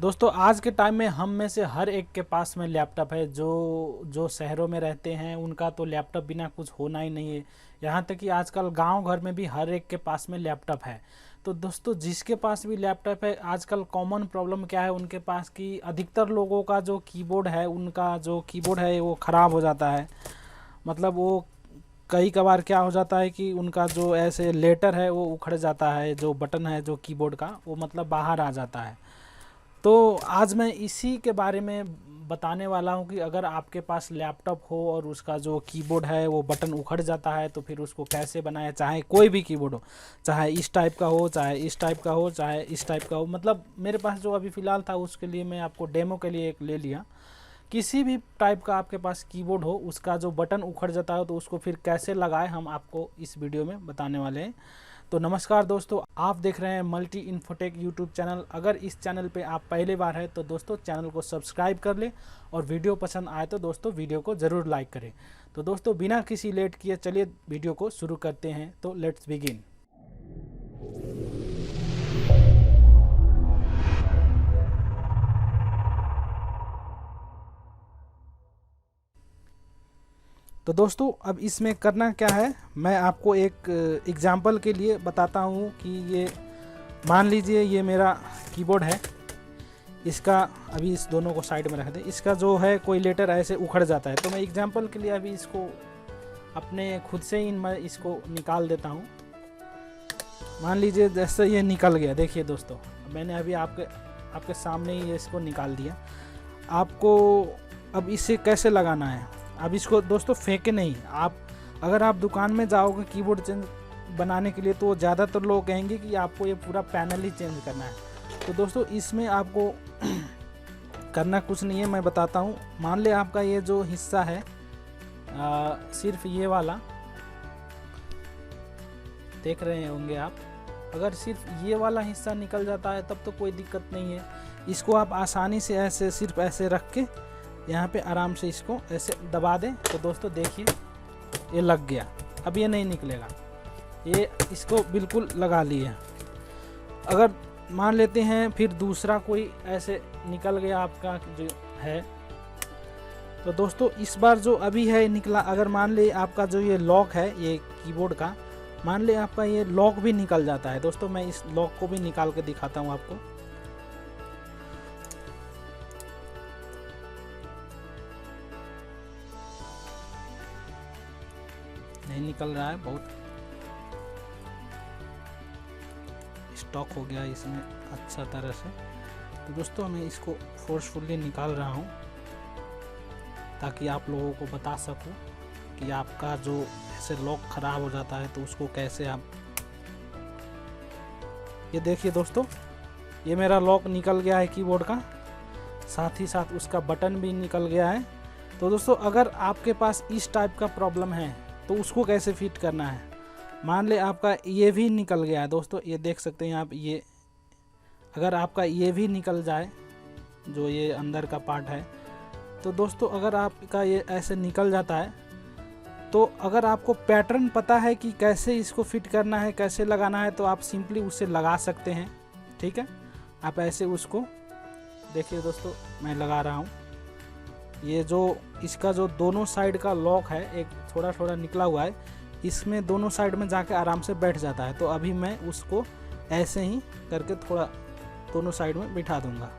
दोस्तों आज के टाइम में हम में से हर एक के पास में लैपटॉप है। जो शहरों में रहते हैं उनका तो लैपटॉप बिना कुछ होना ही नहीं है। यहाँ तक कि आजकल गांव घर में भी हर एक के पास में लैपटॉप है। तो दोस्तों जिसके पास भी लैपटॉप है, आजकल कॉमन प्रॉब्लम क्या है उनके पास कि अधिकतर लोगों का जो कीबोर्ड है, उनका जो कीबोर्ड है वो ख़राब हो जाता है। मतलब वो कई कबार क्या हो जाता है कि उनका जो ऐसे लेटर है वो उखड़ जाता है, जो बटन है जो कीबोर्ड का वो मतलब बाहर आ जाता है। तो आज मैं इसी के बारे में बताने वाला हूँ कि अगर आपके पास लैपटॉप हो और उसका जो कीबोर्ड है वो बटन उखड़ जाता है तो फिर उसको कैसे बनाएं। चाहे कोई भी कीबोर्ड हो, चाहे इस टाइप का हो, चाहे इस टाइप का हो, चाहे इस टाइप का हो। मतलब मेरे पास जो अभी फ़िलहाल था उसके लिए मैं आपको डेमो के लिए एक ले लिया। किसी भी टाइप का आपके पास कीबोर्ड हो, उसका जो बटन उखड़ जाता है तो उसको फिर कैसे लगाएं, हम आपको इस वीडियो में बताने वाले हैं। तो नमस्कार दोस्तों, आप देख रहे हैं मल्टी इन्फोटेक यूट्यूब चैनल। अगर इस चैनल पे आप पहली बार है तो दोस्तों चैनल को सब्सक्राइब कर लें और वीडियो पसंद आए तो दोस्तों वीडियो को ज़रूर लाइक करें। तो दोस्तों बिना किसी लेट किए चलिए वीडियो को शुरू करते हैं। तो लेट्स बिगिन। तो दोस्तों अब इसमें करना क्या है, मैं आपको एक एग्जांपल के लिए बताता हूँ कि ये मान लीजिए ये मेरा कीबोर्ड है। इसका अभी इस दोनों को साइड में रख दें। इसका जो है कोई लेटर ऐसे उखड़ जाता है तो मैं एग्जांपल के लिए अभी इसको अपने खुद से ही मैं इसको निकाल देता हूँ। मान लीजिए जैसे ये निकल गया, देखिए दोस्तों मैंने अभी आपके सामने ही इसको निकाल दिया। आपको अब इसे कैसे लगाना है, अब इसको दोस्तों फेंके नहीं। अगर आप दुकान में जाओगे कीबोर्ड चेंज बनाने के लिए तो ज़्यादातर लोग कहेंगे कि आपको ये पूरा पैनल ही चेंज करना है। तो दोस्तों इसमें आपको करना कुछ नहीं है, मैं बताता हूँ। मान ले आपका ये जो हिस्सा है सिर्फ ये वाला देख रहे होंगे आप, अगर सिर्फ ये वाला हिस्सा निकल जाता है तब तो कोई दिक्कत नहीं है। इसको आप आसानी से ऐसे सिर्फ ऐसे रख के यहाँ पे आराम से इसको ऐसे दबा दें तो दोस्तों देखिए ये लग गया। अब ये नहीं निकलेगा, ये इसको बिल्कुल लगा लिए। अगर मान लेते हैं फिर दूसरा कोई ऐसे निकल गया आपका जो है, तो दोस्तों इस बार जो अभी है निकला, अगर मान ले आपका जो ये लॉक है ये कीबोर्ड का, मान ले आपका ये लॉक भी निकल जाता है। दोस्तों मैं इस लॉक को भी निकाल के दिखाता हूँ आपको। नहीं निकल रहा है, बहुत स्टॉक हो गया इसमें अच्छा तरह से। तो दोस्तों मैं इसको फोर्सफुली निकाल रहा हूँ ताकि आप लोगों को बता सकूं कि आपका जो ऐसे लॉक ख़राब हो जाता है तो उसको कैसे आप। ये देखिए दोस्तों ये मेरा लॉक निकल गया है कीबोर्ड का, साथ ही साथ उसका बटन भी निकल गया है। तो दोस्तों अगर आपके पास इस टाइप का प्रॉब्लम है तो उसको कैसे फिट करना है। मान ले आपका ये भी निकल गया है दोस्तों, ये देख सकते हैं आप। ये अगर आपका ये भी निकल जाए, जो ये अंदर का पार्ट है, तो दोस्तों अगर आपका ये ऐसे निकल जाता है तो अगर आपको पैटर्न पता है कि कैसे इसको फिट करना है, कैसे लगाना है, तो आप सिंपली उसे लगा सकते हैं। ठीक है, आप ऐसे उसको देखिए दोस्तों मैं लगा रहा हूँ। ये जो इसका जो दोनों साइड का लॉक है एक थोड़ा थोड़ा निकला हुआ है, इसमें दोनों साइड में जाके आराम से बैठ जाता है। तो अभी मैं उसको ऐसे ही करके थोड़ा दोनों साइड में बिठा दूंगा।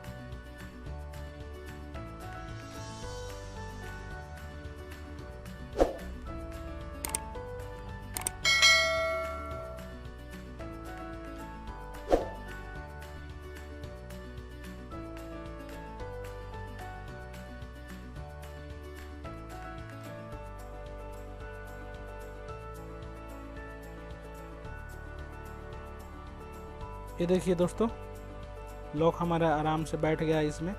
ये देखिए दोस्तों लॉक हमारा आराम से बैठ गया इसमें।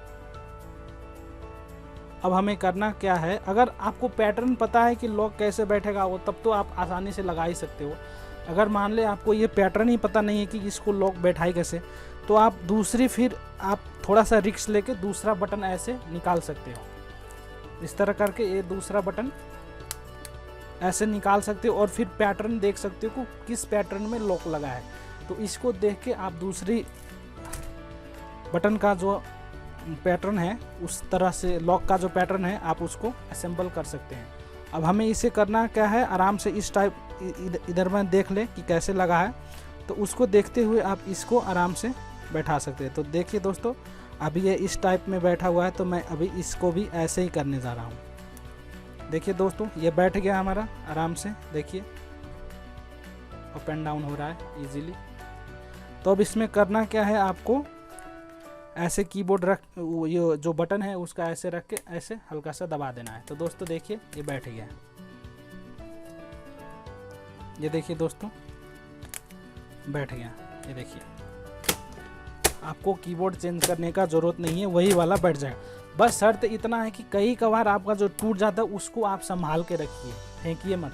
अब हमें करना क्या है, अगर आपको पैटर्न पता है कि लॉक कैसे बैठेगा वो, तब तो आप आसानी से लगा ही सकते हो। अगर मान ले आपको ये पैटर्न ही पता नहीं है कि इसको लॉक बैठाई कैसे, तो आप फिर आप थोड़ा सा रिस्क लेके दूसरा बटन ऐसे निकाल सकते हो। इस तरह करके ये दूसरा बटन ऐसे निकाल सकते हो और फिर पैटर्न देख सकते हो कि किस पैटर्न में लॉक लगा है। तो इसको देख के आप दूसरी बटन का जो पैटर्न है उस तरह से, लॉक का जो पैटर्न है आप उसको असेंबल कर सकते हैं। अब हमें इसे करना क्या है, आराम से इस टाइप इधर में देख लें कि कैसे लगा है, तो उसको देखते हुए आप इसको आराम से बैठा सकते हैं। तो देखिए दोस्तों, अभी ये इस टाइप में बैठा हुआ है, तो मैं अभी इसको भी ऐसे ही करने जा रहा हूँ। देखिए दोस्तों, ये बैठ गया हमारा आराम से, देखिए अप एंड डाउन हो रहा है इजीली। तो अब इसमें करना क्या है, आपको ऐसे कीबोर्ड रख, ये जो बटन है उसका ऐसे रख के ऐसे हल्का सा दबा देना है। तो दोस्तों देखिए ये बैठ गया, ये देखिए दोस्तों बैठ गया, ये देखिए। आपको कीबोर्ड चेंज करने का ज़रूरत नहीं है, वही वाला बैठ जाएगा। बस शर्त इतना है कि कई कभार आपका जो टूट जाता है उसको आप संभाल के रखिए, फेंकिए मत,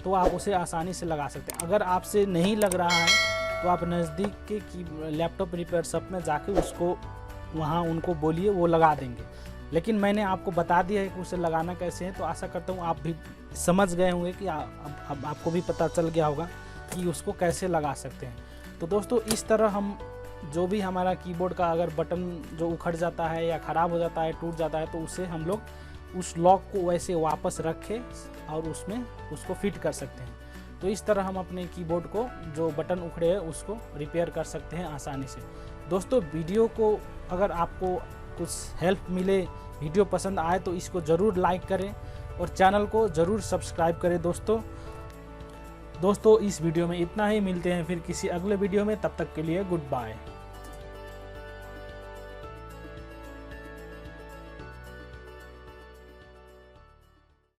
तो आप उसे आसानी से लगा सकते हैं। अगर आपसे नहीं लग रहा है तो आप नज़दीक के लैपटॉप रिपेयर शॉप में जाके उसको वहाँ उनको बोलिए, वो लगा देंगे। लेकिन मैंने आपको बता दिया है कि उसे लगाना कैसे है, तो आशा करता हूँ आप भी समझ गए होंगे कि अब आपको भी पता चल गया होगा कि उसको कैसे लगा सकते हैं। तो दोस्तों इस तरह हम जो भी हमारा कीबोर्ड का अगर बटन जो उखड़ जाता है या ख़राब हो जाता है, टूट जाता है, तो उसे हम लोग उस लॉक को वैसे वापस रखें और उसमें उसको फिट कर सकते हैं। तो इस तरह हम अपने कीबोर्ड को जो बटन उखड़े हैं उसको रिपेयर कर सकते हैं आसानी से। दोस्तों वीडियो को अगर आपको कुछ हेल्प मिले, वीडियो पसंद आए, तो इसको ज़रूर लाइक करें और चैनल को ज़रूर सब्सक्राइब करें। दोस्तों इस वीडियो में इतना ही, मिलते हैं फिर किसी अगले वीडियो में, तब तक के लिए गुड बाय।